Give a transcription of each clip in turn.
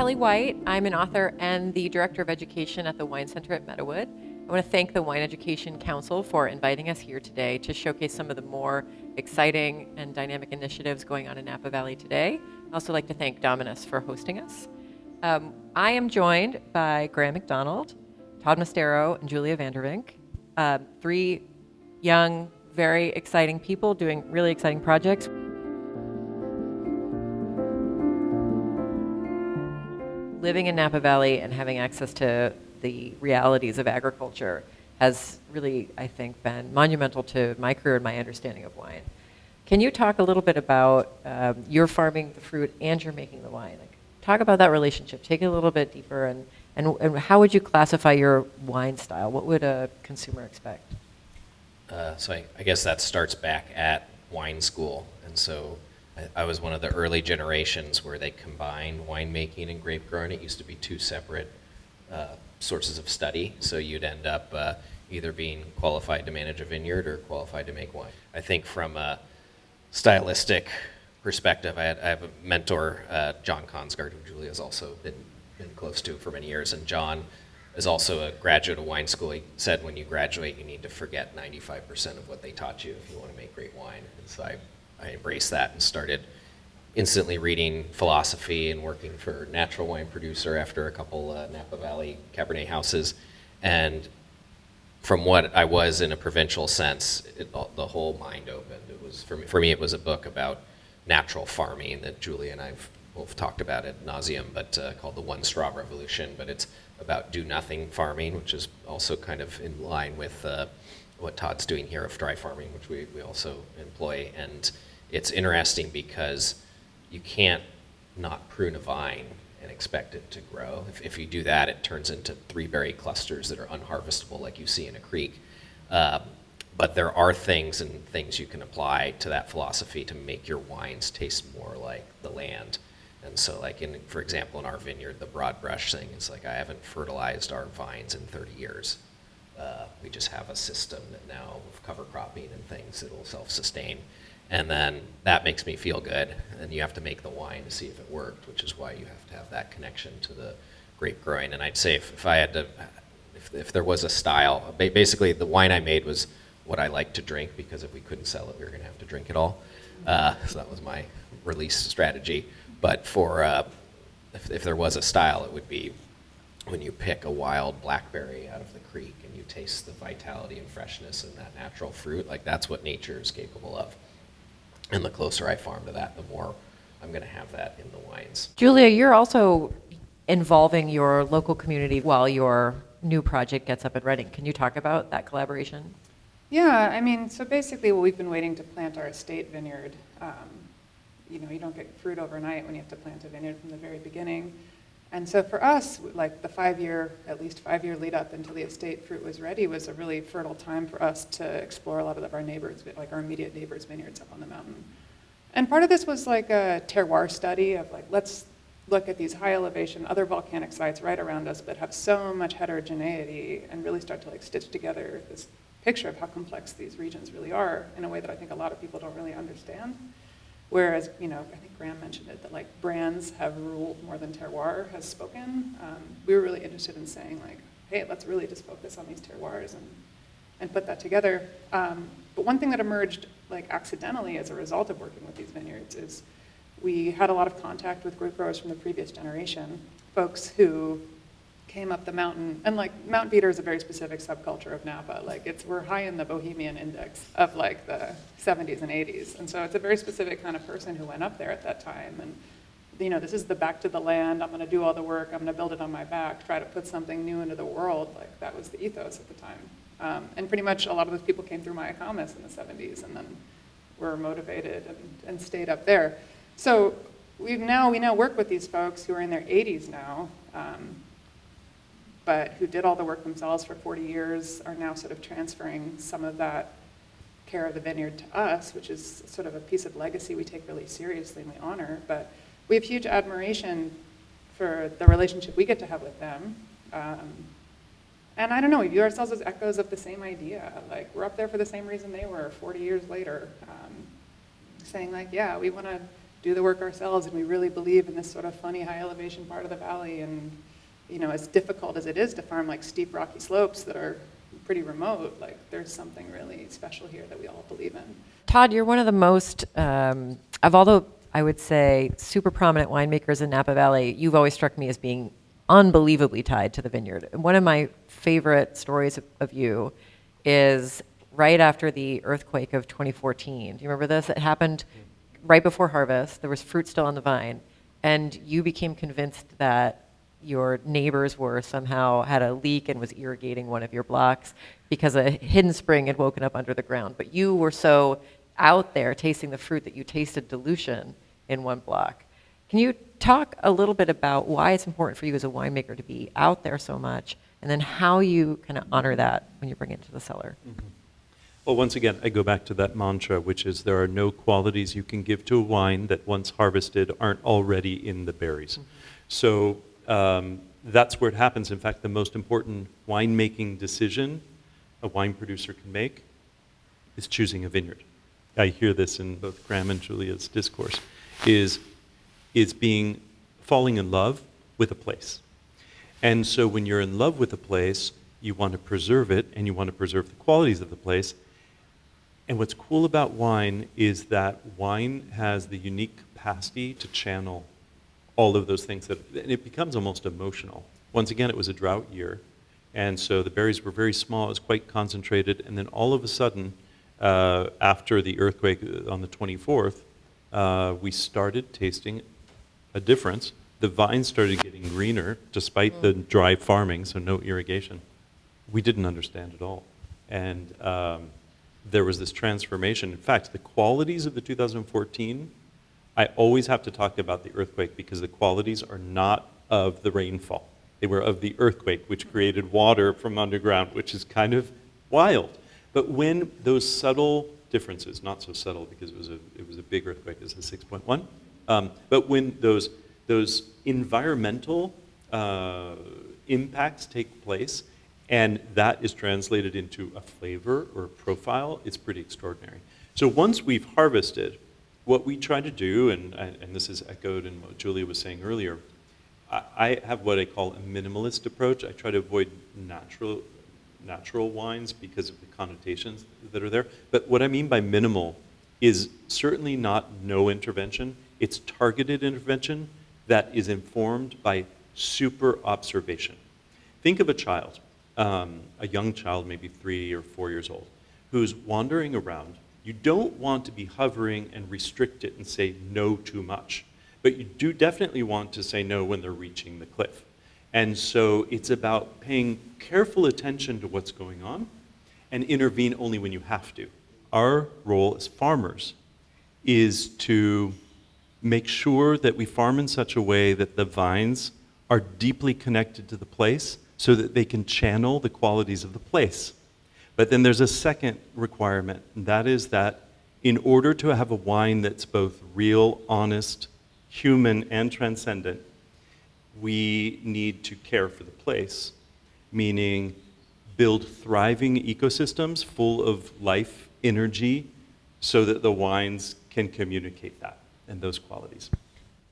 Kelli White. I'm an author and the Director of Education at the Wine Center at Meadowood. I want to thank the Wine Education Council for inviting us here today to showcase some of the more exciting and dynamic initiatives going on in Napa Valley today. I'd also like to thank Dominus for hosting us. I am joined by Graeme Macdonald, Tod Mostero, and Julia Vink, three young, very exciting people doing really exciting projects. Living in Napa Valley and having access to the realities of agriculture has really, I think, been monumental to my career and my understanding of wine. Can you talk a little bit about you're farming the fruit and you're making the wine? Like, talk about that relationship. Take it a little bit deeper, and how would you classify your wine style? What would a consumer expect? So I guess that starts back at wine school, and so I was one of the early generations where they combined winemaking and grape growing. It used to be two separate sources of study, so you'd end up either being qualified to manage a vineyard or qualified to make wine. I think from a stylistic perspective, I have a mentor, John Consgard, who Julia's also been close to for many years, and John is also a graduate of wine school. He said when you graduate, you need to forget 95% of what they taught you if you want to make great wine. And so I embraced that and started instantly reading philosophy and working for a natural wine producer after a couple Napa Valley Cabernet houses. And from what I was in a provincial sense, the whole mind opened. It was for me, it was a book about natural farming that Julie and I've both talked about ad nauseum, but called The One Straw Revolution. But it's about do-nothing farming, which is also kind of in line with what Todd's doing here of dry farming, which we also employ. And it's interesting because you can't not prune a vine and expect it to grow. If you do that, it turns into 3 berry clusters that are unharvestable like you see in a creek. But there are things you can apply to that philosophy to make your wines taste more like the land. And so like for example, in our vineyard, the broad brush thing is like I haven't fertilized our vines in 30 years. We just have a system that now with cover cropping and things, it'll self-sustain. And then that makes me feel good. And you have to make the wine to see if it worked, which is why you have to have that connection to the grape growing. And I'd say if I had to, if there was a style, basically the wine I made was what I like to drink, because if we couldn't sell it, we were gonna have to drink it all. So that was my release strategy. But for, if there was a style, it would be when you pick a wild blackberry out of the creek and you taste the vitality and freshness in that natural fruit, like that's what nature is capable of. And the closer I farm to that, the more I'm going to have that in the wines. Julia, you're also involving your local community while your new project gets up and running. Can you talk about that collaboration? Yeah, I mean, so basically we've been waiting to plant our estate vineyard. You know, you don't get fruit overnight when you have to plant a vineyard from the very beginning. And so for us, like the at least 5 year lead up until the estate fruit was ready was a really fertile time for us to explore a lot of our neighbors, like our immediate neighbors' vineyards up on the mountain. And part of this was like a terroir study of like, let's look at these high elevation, other volcanic sites right around us that have so much heterogeneity and really start to like stitch together this picture of how complex these regions really are in a way that I think a lot of people don't really understand. Whereas, you know, I think Graeme mentioned it, that like brands have ruled more than terroir has spoken. We were really interested in saying like, hey, let's really just focus on these terroirs and put that together. But one thing that emerged like accidentally as a result of working with these vineyards is we had a lot of contact with grape growers from the previous generation, folks who came up the mountain, and like Mount Veeder is a very specific subculture of Napa. Like we're high in the Bohemian index of like the 70s and 80s. And so it's a very specific kind of person who went up there at that time. And you know, this is the back to the land, I'm gonna do all the work, I'm gonna build it on my back, try to put something new into the world. Like that was the ethos at the time. And pretty much a lot of those people came through my Icomus in the 70s and then were motivated and stayed up there. So we now work with these folks who are in their 80s now, but who did all the work themselves for 40 years, are now sort of transferring some of that care of the vineyard to us, which is sort of a piece of legacy we take really seriously and we honor. But we have huge admiration for the relationship we get to have with them. And I don't know, we view ourselves as echoes of the same idea. Like we're up there for the same reason they were 40 years later, saying like, yeah, we want to do the work ourselves, and we really believe in this sort of funny high elevation part of the valley. And as difficult as it is to farm like steep rocky slopes that are pretty remote, like there's something really special here that we all believe in. Tod, you're one of the most, of all the, I would say, super prominent winemakers in Napa Valley, you've always struck me as being unbelievably tied to the vineyard. One of my favorite stories of you is right after the earthquake of 2014. Do you remember this? It happened right before harvest. There was fruit still on the vine. And you became convinced that your neighbors were somehow had a leak and was irrigating one of your blocks because a hidden spring had woken up under the ground. But you were so out there tasting the fruit that you tasted dilution in one block. Can you talk a little bit about why it's important for you as a winemaker to be out there so much, and then how you kind of honor that when you bring it to the cellar? Mm-hmm. Well, once again, I go back to that mantra, which is there are no qualities you can give to a wine that once harvested aren't already in the berries. Mm-hmm. So that's where it happens. In fact, the most important winemaking decision a wine producer can make is choosing a vineyard. I hear this in both Graeme and Julia's discourse, is falling in love with a place. And so when you're in love with a place, you want to preserve it, and you want to preserve the qualities of the place. And what's cool about wine is that wine has the unique capacity to channel all of those things, and it becomes almost emotional. Once again, it was a drought year, and so the berries were very small, it was quite concentrated, and then all of a sudden, after the earthquake on the 24th, we started tasting a difference. The vines started getting greener despite the dry farming, so no irrigation. We didn't understand it all. And there was this transformation. In fact, the qualities of the 2014, I always have to talk about the earthquake because the qualities are not of the rainfall. They were of the earthquake, which created water from underground, which is kind of wild. But when those subtle differences, not so subtle because it was a big earthquake, it was a 6.1, but when those environmental impacts take place, and that is translated into a flavor or a profile, it's pretty extraordinary. So once we've harvested, what we try to do, and this is echoed in what Julia was saying earlier, I have what I call a minimalist approach. I try to avoid natural wines because of the connotations that are there. But what I mean by minimal is certainly not no intervention. It's targeted intervention that is informed by super observation. Think of a child, a young child, maybe 3 or 4 years old, who's wandering around. You don't want to be hovering and restrict it and say no too much, but you do definitely want to say no when they're reaching the cliff. And so it's about paying careful attention to what's going on and intervene only when you have to. Our role as farmers is to make sure that we farm in such a way that the vines are deeply connected to the place so that they can channel the qualities of the place. But then there's a second requirement, and that is that in order to have a wine that's both real, honest, human, and transcendent, we need to care for the place, meaning build thriving ecosystems full of life, energy, so that the wines can communicate that and those qualities.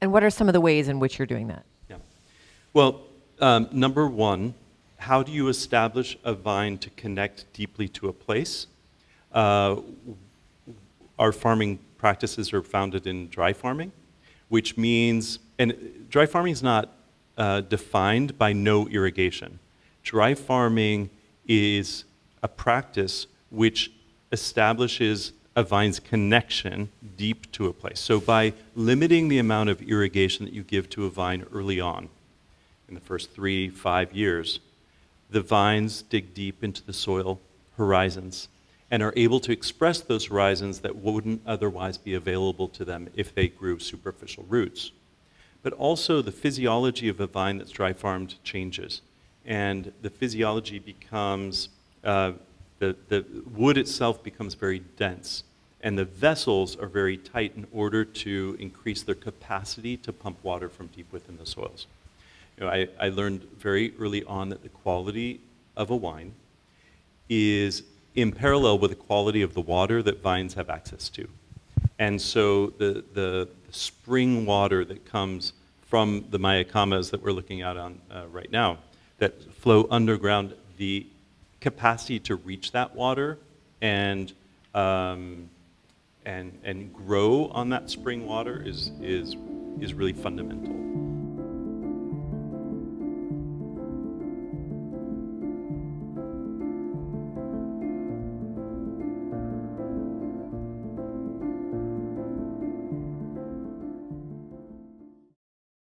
And what are some of the ways in which you're doing that? Yeah. Well, number one, how do you establish a vine to connect deeply to a place? Our farming practices are founded in dry farming, which means, and dry farming is not defined by no irrigation. Dry farming is a practice which establishes a vine's connection deep to a place. So by limiting the amount of irrigation that you give to a vine early on, in the first 3-5 years, the vines dig deep into the soil horizons and are able to express those horizons that wouldn't otherwise be available to them if they grew superficial roots. But also the physiology of a vine that's dry farmed changes. And the physiology becomes, the wood itself becomes very dense. And the vessels are very tight in order to increase their capacity to pump water from deep within the soils. I learned very early on that the quality of a wine is in parallel with the quality of the water that vines have access to. And so the spring water that comes from the Mayacamas that we're looking at on right now, that flow underground, the capacity to reach that water and grow on that spring water is really fundamental.